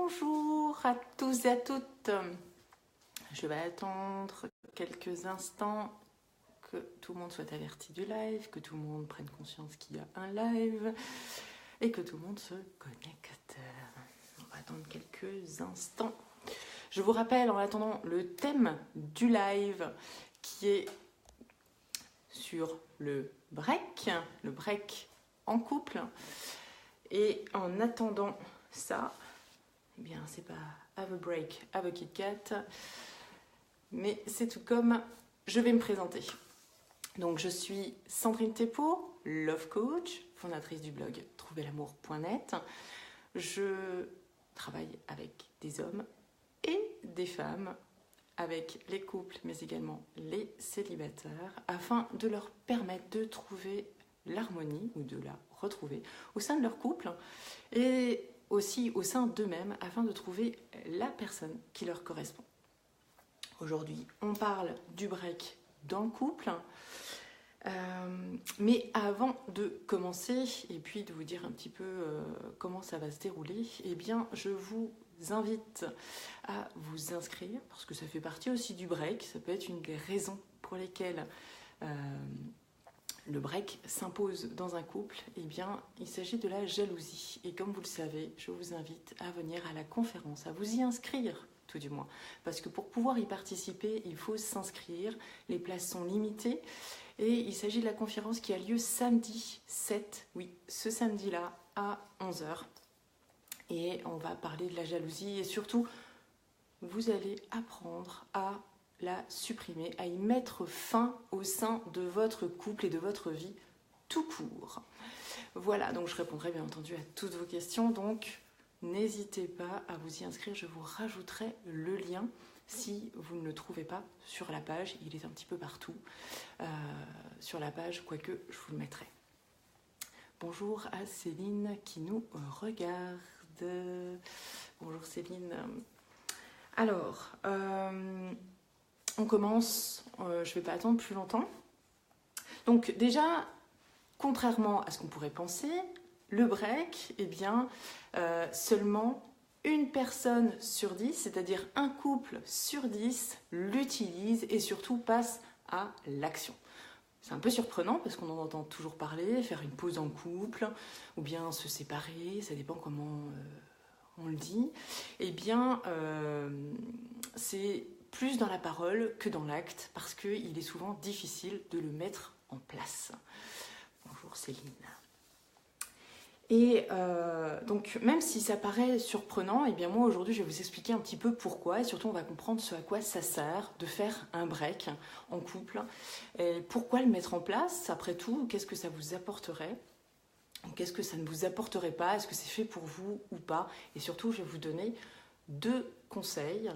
Bonjour à tous et à toutes. Je vais attendre quelques instants que tout le monde soit averti du live, que tout le monde prenne conscience qu'il y a un live et que tout le monde se connecte. On va attendre quelques instants. Je vous rappelle en attendant le thème du live qui est sur le break en couple. Et en attendant ça, eh bien c'est pas have a break, have a Kit Kat, mais c'est tout comme je vais me présenter. Donc je suis Sandrine Thépeau, Love Coach, fondatrice du blog trouveramour.net. Je travaille avec des hommes et des femmes, avec les couples mais également les célibataires, afin de leur permettre de trouver l'harmonie ou de la retrouver au sein de leur couple et aussi au sein d'eux-mêmes afin de trouver la personne qui leur correspond. Aujourd'hui, on parle du break dans le couple. Mais avant de commencer et puis de vous dire un petit peu comment ça va se dérouler, eh bien, je vous invite à vous inscrire parce que ça fait partie aussi du break. Ça peut être une des raisons pour lesquelles le break s'impose dans un couple. Eh bien, il s'agit de la jalousie. Et comme vous le savez, je vous invite à venir à la conférence, à vous y inscrire tout du moins. Parce que pour pouvoir y participer, il faut s'inscrire. Les places sont limitées. Et il s'agit de la conférence qui a lieu samedi 7, oui, ce samedi-là à 11h. Et on va parler de la jalousie et surtout, vous allez apprendre à la supprimer, à y mettre fin au sein de votre couple et de votre vie tout court. Voilà, donc je répondrai bien entendu à toutes vos questions. Donc, n'hésitez pas à vous y inscrire. Je vous rajouterai le lien si vous ne le trouvez pas sur la page. Il est un petit peu partout sur la page, quoique je vous le mettrai. Bonjour à Céline qui nous regarde. Bonjour Céline. Alors, on commence. Je ne vais pas attendre plus longtemps. Donc déjà, contrairement à ce qu'on pourrait penser, le break, eh bien, seulement une personne sur 10, c'est-à-dire un couple sur 10, l'utilise et surtout passe à l'action. C'est un peu surprenant parce qu'on en entend toujours parler, faire une pause en couple ou bien se séparer, ça dépend comment on le dit. Eh bien, c'est plus dans la parole que dans l'acte parce qu'il est souvent difficile de le mettre en place. Bonjour Céline. Et donc, même si ça paraît surprenant, eh bien moi aujourd'hui je vais vous expliquer un petit peu pourquoi et surtout on va comprendre ce à quoi ça sert de faire un break en couple. Et pourquoi le mettre en place, après tout, qu'est-ce que ça vous apporterait ? Qu'est-ce que ça ne vous apporterait pas ? Est-ce que c'est fait pour vous ou pas ? Et surtout, je vais vous donner 2 conseils,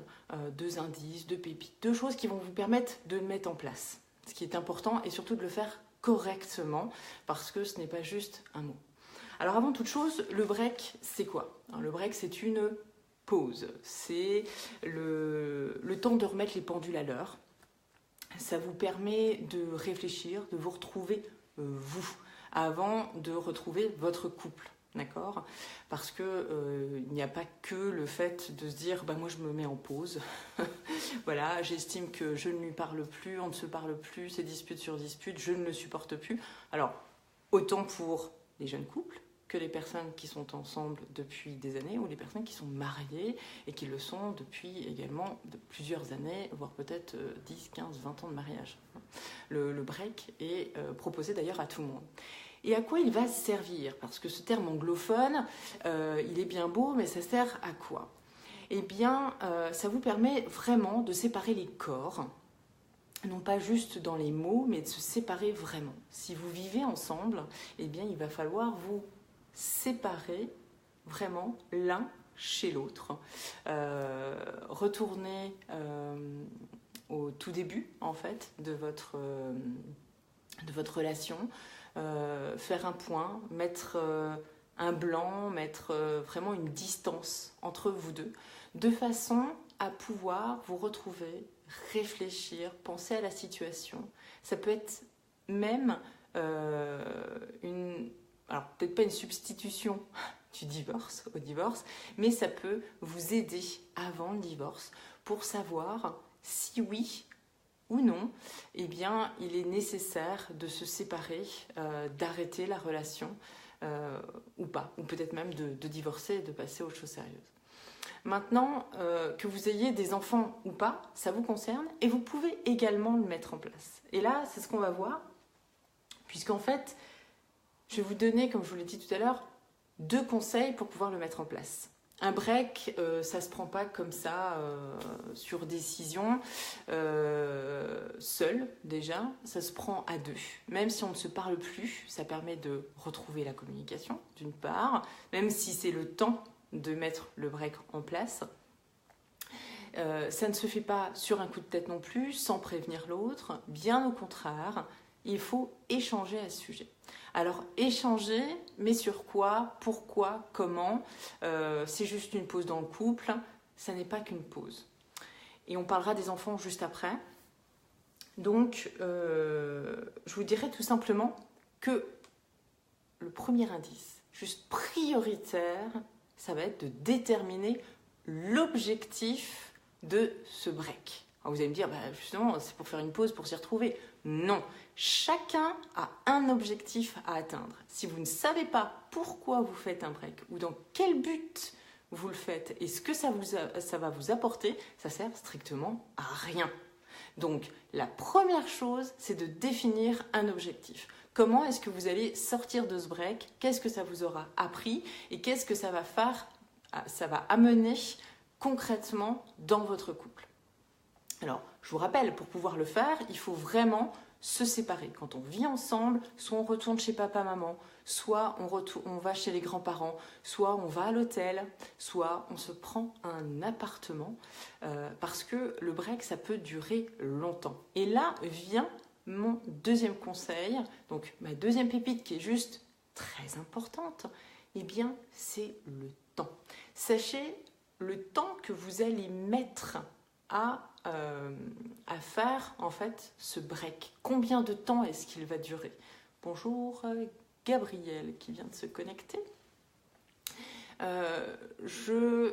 2 indices, 2 pépites, 2 choses qui vont vous permettre de le mettre en place. Ce qui est important et surtout de le faire correctement parce que ce n'est pas juste un mot. Alors avant toute chose, le break, c'est quoi ? Alors, le break, c'est une pause. C'est le temps de remettre les pendules à l'heure. Ça vous permet de réfléchir, de vous retrouver vous, avant de retrouver votre couple. D'accord ? Parce que il n'y a pas que le fait de se dire moi je me mets en pause. Voilà, j'estime que je ne lui parle plus, on ne se parle plus, c'est dispute sur dispute, je ne le supporte plus. Alors, autant pour les jeunes couples que les personnes qui sont ensemble depuis des années ou les personnes qui sont mariées et qui le sont depuis également de plusieurs années, voire peut-être 10, 15, 20 ans de mariage. Le break est proposé d'ailleurs à tout le monde. Et à quoi il va servir ? Parce que ce terme anglophone, il est bien beau, mais ça sert à quoi ? Eh bien, ça vous permet vraiment de séparer les corps, non pas juste dans les mots, mais de se séparer vraiment. Si vous vivez ensemble, eh bien, il va falloir vous séparer vraiment l'un chez l'autre. Retourner au tout début, en fait, de votre relation. Faire un point, mettre un blanc, mettre vraiment une distance entre vous deux, de façon à pouvoir vous retrouver, réfléchir, penser à la situation. Ça peut être même alors peut-être pas une substitution du divorce, au divorce, mais ça peut vous aider avant le divorce pour savoir si oui ou non, eh bien, il est nécessaire de se séparer, d'arrêter la relation ou pas, ou peut-être même de divorcer et de passer aux choses sérieuses. Maintenant, que vous ayez des enfants ou pas, ça vous concerne et vous pouvez également le mettre en place. Et là, c'est ce qu'on va voir, puisqu'en fait, je vais vous donner, comme je vous l'ai dit tout à l'heure, 2 conseils pour pouvoir le mettre en place. Un break, ça ne se prend pas comme ça sur décision, seul déjà, ça se prend à 2. Même si on ne se parle plus, ça permet de retrouver la communication, d'une part, même si c'est le temps de mettre le break en place. Ça ne se fait pas sur un coup de tête non plus, sans prévenir l'autre, bien au contraire, il faut échanger à ce sujet. Alors, échanger, mais sur quoi, pourquoi, comment, c'est juste une pause dans le couple, ça n'est pas qu'une pause. Et on parlera des enfants juste après. Donc, je vous dirais tout simplement que le premier indice, juste prioritaire, ça va être de déterminer l'objectif de ce break. Alors vous allez me dire, justement, c'est pour faire une pause, pour s'y retrouver. Non, chacun a un objectif à atteindre. Si vous ne savez pas pourquoi vous faites un break ou dans quel but vous le faites et ce que ça va vous apporter, ça sert strictement à rien. Donc, la première chose, c'est de définir un objectif. Comment est-ce que vous allez sortir de ce break? Qu'est-ce que ça vous aura appris? Et qu'est-ce que ça va faire, ça va amener concrètement dans votre couple? Alors, je vous rappelle, pour pouvoir le faire, il faut vraiment se séparer. Quand on vit ensemble, soit on retourne chez papa-maman, soit on va chez les grands-parents, soit on va à l'hôtel, soit on se prend un appartement, parce que le break, ça peut durer longtemps. Et là vient mon deuxième conseil, donc ma deuxième pépite qui est juste très importante, eh bien, c'est le temps. Sachez le temps que vous allez mettre à faire en fait ce break. Combien de temps est-ce qu'il va durer? Bonjour Gabriel qui vient de se connecter. Je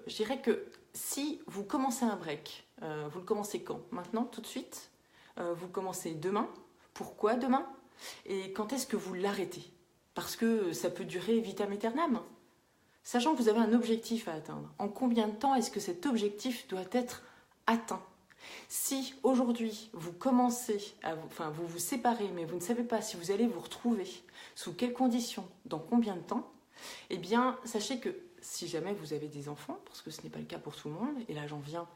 dirais que si vous commencez un break, vous le commencez quand? Maintenant, tout de suite? Vous commencez demain? Pourquoi demain? Et quand est-ce que vous l'arrêtez? Parce que ça peut durer vitam aeternam. Sachant que vous avez un objectif à atteindre. En combien de temps est-ce que cet objectif doit être atteint? Si aujourd'hui vous commencez vous vous séparez, mais vous ne savez pas si vous allez vous retrouver, sous quelles conditions, dans combien de temps, eh bien sachez que si jamais vous avez des enfants, parce que ce n'est pas le cas pour tout le monde, et là j'en viens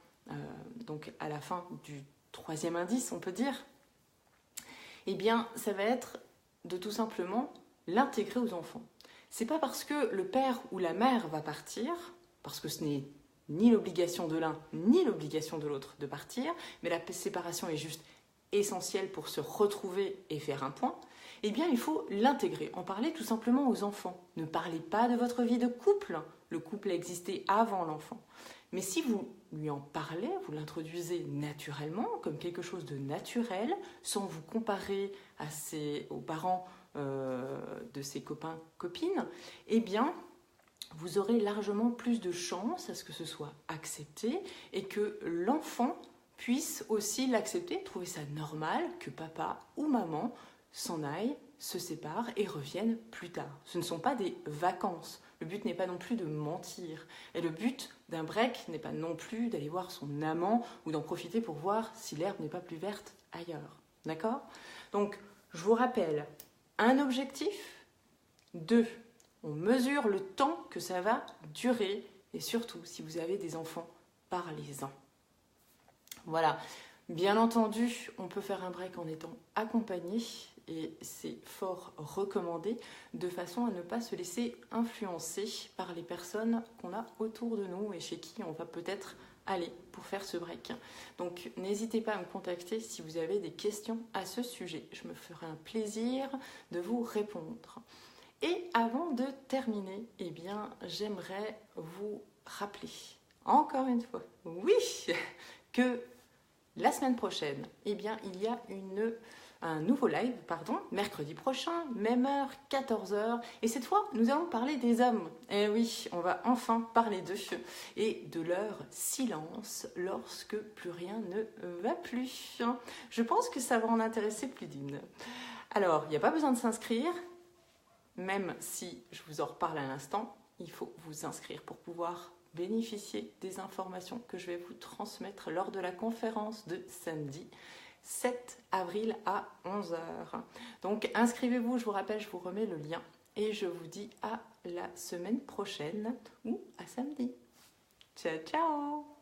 donc à la fin du 3e indice, on peut dire, eh bien ça va être de tout simplement l'intégrer aux enfants. C'est pas parce que le père ou la mère va partir, parce que ce n'est ni l'obligation de l'un, ni l'obligation de l'autre de partir, mais la séparation est juste essentielle pour se retrouver et faire un point, eh bien il faut l'intégrer, en parler tout simplement aux enfants. Ne parlez pas de votre vie de couple, le couple a existé avant l'enfant. Mais si vous lui en parlez, vous l'introduisez naturellement, comme quelque chose de naturel, sans vous comparer aux parents de ses copains, copines, eh bien vous aurez largement plus de chances à ce que ce soit accepté et que l'enfant puisse aussi l'accepter, trouver ça normal que papa ou maman s'en aille, se séparent et reviennent plus tard. Ce ne sont pas des vacances. Le but n'est pas non plus de mentir. Et le but d'un break n'est pas non plus d'aller voir son amant ou d'en profiter pour voir si l'herbe n'est pas plus verte ailleurs. D'accord? Donc, je vous rappelle, un objectif, 2, on mesure le temps que ça va durer et surtout, si vous avez des enfants, parlez-en. Voilà. Bien entendu, on peut faire un break en étant accompagné et c'est fort recommandé de façon à ne pas se laisser influencer par les personnes qu'on a autour de nous et chez qui on va peut-être aller pour faire ce break. Donc n'hésitez pas à me contacter si vous avez des questions à ce sujet. Je me ferai un plaisir de vous répondre. Et avant de terminer, eh bien, j'aimerais vous rappeler, encore une fois, oui, que la semaine prochaine, eh bien, il y a une un nouveau live, mercredi prochain, même heure, 14 heures. Et cette fois, nous allons parler des hommes. Eh oui, on va enfin parler d'eux et de leur silence lorsque plus rien ne va plus. Je pense que ça va en intéresser plus d'une. Alors, il n'y a pas besoin de s'inscrire, même si je vous en reparle à l'instant, il faut vous inscrire pour pouvoir bénéficier des informations que je vais vous transmettre lors de la conférence de samedi 7 avril à 11 heures. Donc inscrivez-vous, je vous rappelle, je vous remets le lien et je vous dis à la semaine prochaine ou à samedi. Ciao, ciao!